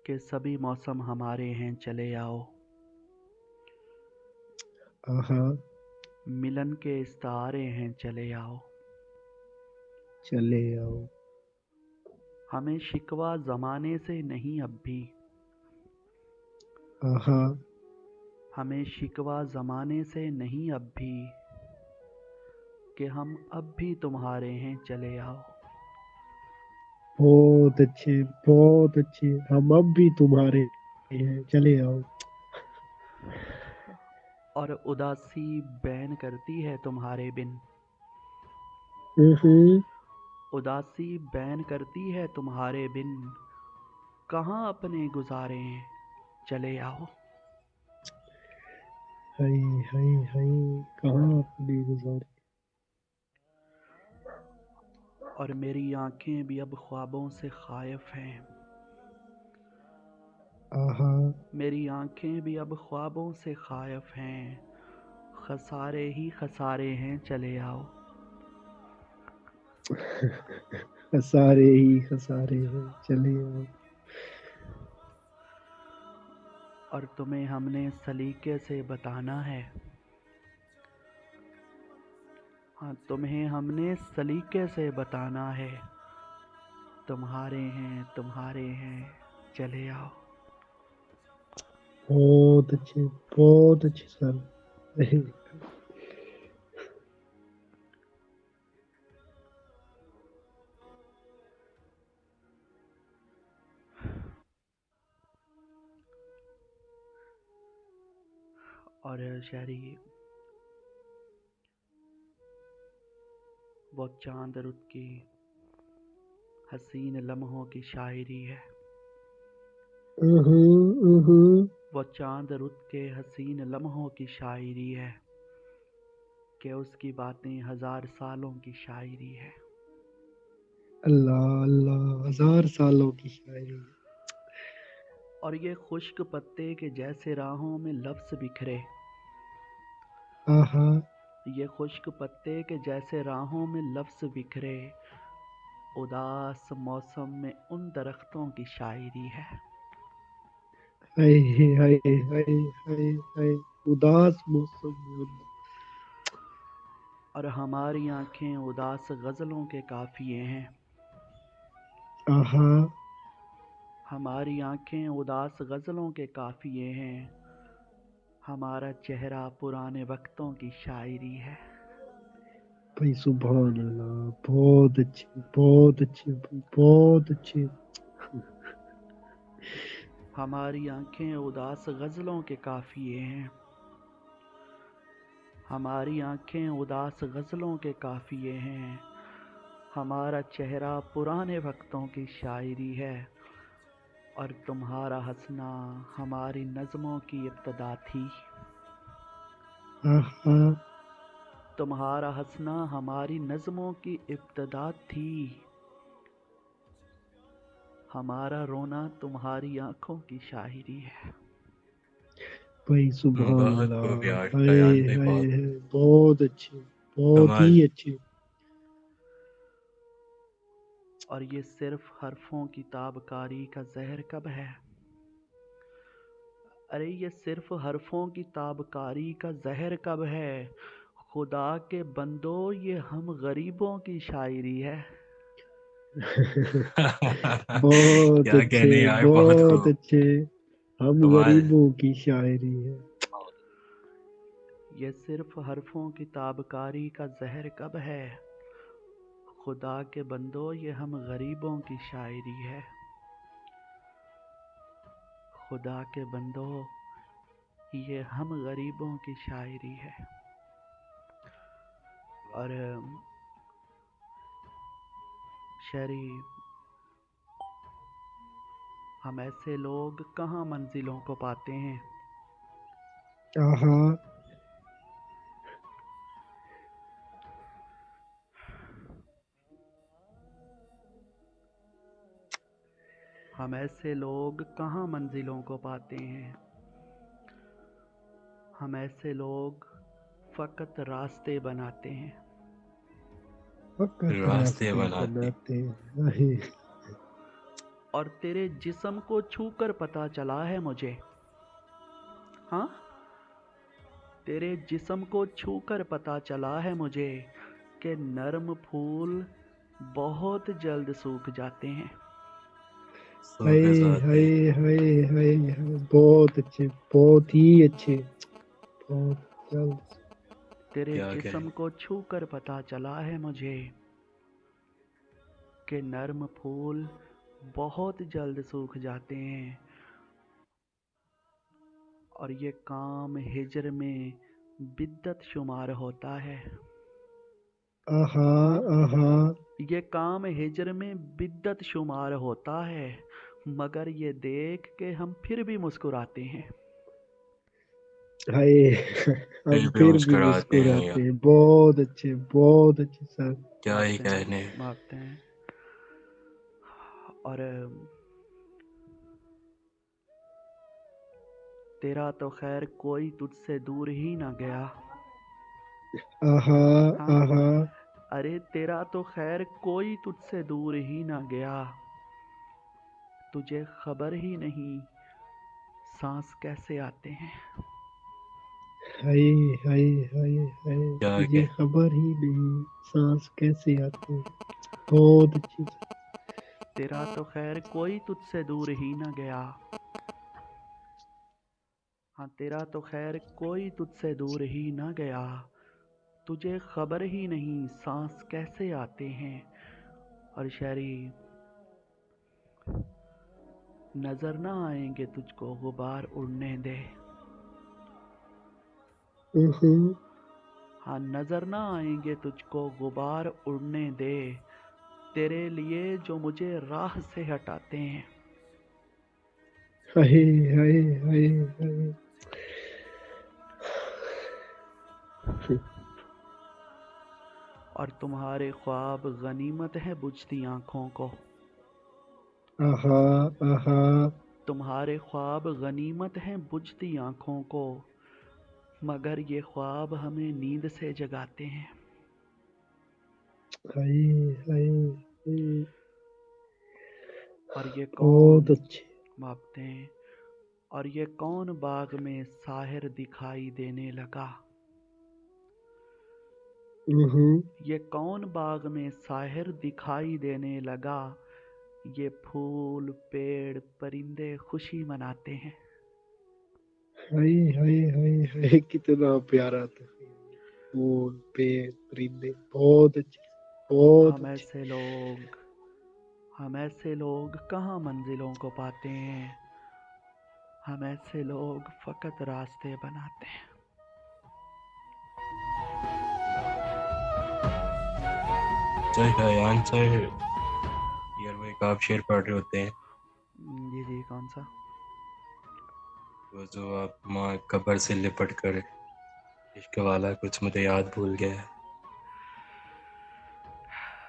कि सभी मौसम हमारे हैं चले आओ। आहा। मिलन के इस्तारे हैं चले आओ। चले आओ। हमें शिकवा ज़माने से नहीं अब भी। आहा। हमें शिकवा ज़माने से नहीं अब भी, कि हम अब भी तुम्हारे हैं चले आओ। बहुत अच्छे, बहुत अच्छे। हम अब भी तुम्हारे हैं, चले आओ। और उदासी बैन करती है तुम्हारे बिन। हम्म। उदासी बैन करती है तुम्हारे बिन। कहाँ अपने गुजारे हैं चले आओ। हाय हाय हाय। कहाँ अपनी गुजारी। और मेरी आंखें भी अब ख्वाबों से खायफ हैं। आहा। मेरी आंखें भी अब ख्वाबों से खायफ हैं। खसारे ही खसारे हैं चले आओ। खसारे ही खसारे हैं, चले आओ। और तुम्हें हमने सलीके से बताना है। हाँ, तुम्हें हमने सलीके से बताना है। तुम्हारे हैं चले आओ। बहुत अच्छे सर। और शायरी वो चांद रुत की हसीन लम्हों की शायरी है। हम्म। वो चांद रुत के हसीन लम्हों की शायरी है, कि उसकी बातें हजार सालों की शायरी है। अल्लाह अल्लाह, 1000 सालों की शायरी। और ये खुश्क पत्ते के जैसे राहों में लफ्ज बिखरे। आहा। ये खुश्क पत्ते के जैसे राहों में लफ्ज बिखरे। उदास मौसम में उन दरख्तों की शायरी है। हाय हाय हाय हाय हाय। उदास मौसम में। और हमारी आंखें उदास गज़लों के काफ़िए हैं। आहा। हमारी आंखें उदास गज़लों के काफ़िए हैं। हमारा चेहरा पुराने वक्तों की शायरी है। भाई सुभान अल्लाह, बहुत अच्छे, बहुत अच्छे भाई, बहुत अच्छे। हमारी आंखें उदास गज़लों के काफ़िए हैं। हमारी आंखें उदास गज़लों के काफ़िए हैं। हमारा चेहरा पुराने वक्तों की शायरी है। और तुम्हारा हंसना हमारी नज़मों की इब्तिदा थी। आहा। तुम्हारा हंसना हमारी नज़मों की इब्तिदा थी। हमारा रोना तुम्हारी आंखों की शायरी है। भाई सुभान बहुत खूब अल्लाह। यार, हाय फयाज भाई हाय बहुत हाय, बहुत अच्छे, बहुत ही कमाल। अच्छे। और ये सिर्फ हरफों की ताबकारी का जहर कब है। अरे ये सिर्फ हरफों की ताबकारी का जहर कब है। खुदा के बंदो ये हम गरीबों की शायरी है। बहुत क्या अच्छे, कहने यार, बहुत बहुत खूब। अच्छे। हम कमाल। गरीबों की शायरी है। ये सिर्फ हरफों की ताबकारी का जहर कब है। खुदा के बंदो ये हम गरीबों की शायरी है। खुदा के बंदो ये हम गरीबों की शायरी है। और शायरी, हम ऐसे लोग कहाँ मंजिलों को पाते हैं। आहा। हम ऐसे लोग कहाँ मंजिलों को पाते हैं। हम ऐसे लोग फ़कत रास्ते बनाते हैं। फकत रास्ते रास्ते बनाते। बनाते हैं। और तेरे जिस्म को छूकर पता चला है मुझे, हाँ, तेरे जिस्म को छूकर पता चला है मुझे कि नर्म फूल बहुत जल्द सूख जाते हैं। हाय सूख जाते हाय हाय हाय हाय, बहुत अच्छे, बहुत ही अच्छे, बहुत जल्द। तेरे क्या कहें। जिस्म को छूकर पता चला है मुझे कि नर्म फूल बहुत जल्द सूख जाते हैं, और ये काम हिज्र में बिद्दत शुमार होता है। आहा हाँ, आहा, ये काम हिज्र में बिद्दत शुमार होता है, मगर ये देख के हम फिर भी मुस्कुराते हैं। हाय, फिर हम भी फिर भी मुस्कुराते हैं यार। मुस्कुराते हैं। बहुत अच्छे सर। क्या ही भागते कहने। हैं भागते हैं। और तेरा तो खैर कोई तुझसे दूर ही ना गया। आहा हाँ, आहा, अरे तेरा तो खैर कोई तुझसे दूर ही ना गया, तुझे खबर ही नहीं सांस कैसे आते हैं। हाय हाय हाय हाय, क्या तुझे कहें। खबर ही नहीं सांस कैसे आते हैं। बहुत अच्छी सर। तेरा तो खैर कोई तुझसे दूर ही ना गया। हाँ, तेरा तो खैर कोई तुझसे दूर ही ना गया, तुझे खबर ही नहीं सांस कैसे आते हैं। और शायरी, नजर ना आएंगे तुझको गुबार उड़ने दे। हाँ, नजर ना आएंगे तुझको गुबार उड़ने दे, तेरे लिए जो मुझे राह से हटाते हैं। हाय हाय हाय हाय, और तुम्हारे ख्वाब गनीमत है बुझती आंखों को। आहा आहा, तुम्हारे ख्वाब गनीमत हैं बुझती आंखों को, मगर ये ख्वाब हमें नींद से जगाते हैं। हाय हाय हाय, और ये बहुत कौन अच्छे। भागते हैं। और ये कौन बाग में साहिर दिखाई देने लगा। ये कौन बाग में साहिर दिखाई देने लगा, ये फूल पेड़ परिंदे खुशी मनाते हैं। हाय हाय हाय हाय, कितना प्यारा था। फूल पेड़ परिंदे, बहुत अच्छे, बहुत हम अच्छे। ऐसे लोग हम ऐसे लोग कहाँ मंजिलों को पाते हैं, हम ऐसे लोग फकत रास्ते बनाते हैं। सर हयान सर, यार वो एक आप शेर पढ़ रहे होते हैं, जी जी, कौन सा। वो जो आप माँ कब्र से लिपट कर इश्क वाला कुछ मुझे याद भूल गया है।